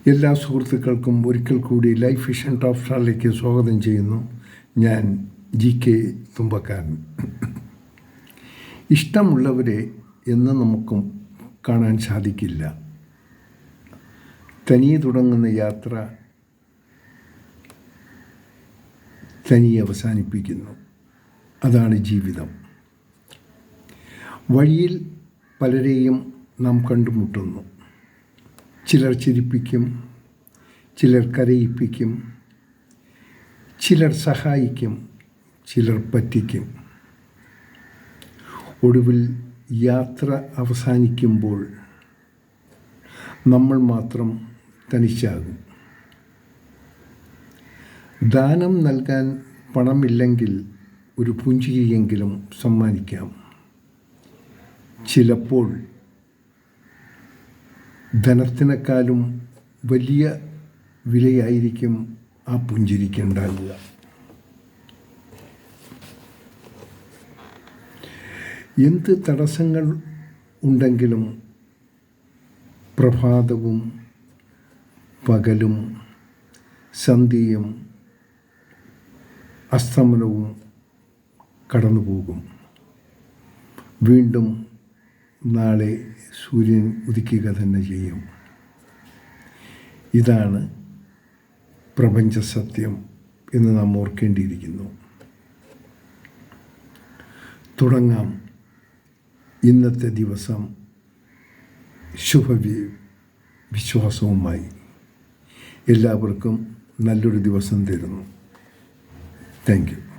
എല്ലാ സുഹൃത്തുക്കൾക്കും ഒരിക്കൽ കൂടി ലൈഫ് വിഷൻ ടോപ്പ് സ്റ്റാറിലേക്ക് സ്വാഗതം ചെയ്യുന്നു. ഞാൻ GK തുമ്പക്കാരൻ. ഇഷ്ടമുള്ളവരെ എന്ന് നമുക്കും കാണാൻ സാധിക്കില്ല. തനിയെ തുടങ്ങുന്ന യാത്ര തനിയെ അവസാനിപ്പിക്കുന്നു. അതാണ് ജീവിതം. വഴിയിൽ പലരെയും നാം കണ്ടുമുട്ടുന്നു. ചിലർ ചിരിപ്പിക്കും, ചിലർ കരയിപ്പിക്കും, ചിലർ സഹായിക്കും, ചിലർ പറ്റിക്കും. ഒടുവിൽ യാത്ര അവസാനിക്കുമ്പോൾ നമ്മൾ മാത്രം തനിച്ചാകും. ദാനം നൽകാൻ പണമില്ലെങ്കിൽ ഒരു പുഞ്ചിരിയെങ്കിലും സമ്മാനിക്കാം. ചിലപ്പോൾ ധനത്തിനേക്കാളും വലിയ വിലയായിരിക്കും ആ പുഞ്ചിരിക്കുണ്ടാകുക. എന്ത് തടസ്സങ്ങൾ ഉണ്ടെങ്കിലും പ്രഭാതവും പകലും സന്ധ്യയും അസ്തമനവും കടന്നു പോകും. വീണ്ടും നാളെ സൂര്യൻ ഉദിക്കുക തന്നെ ചെയ്യും. ഇതാണ് പ്രപഞ്ച സത്യം എന്ന് നാം ഓർക്കേണ്ടിയിരിക്കുന്നു. തുടങ്ങാം ഇന്നത്തെ ദിവസം വിശ്വാസവുമായി. എല്ലാവർക്കും നല്ലൊരു ദിവസം തരുന്നു. Thank you.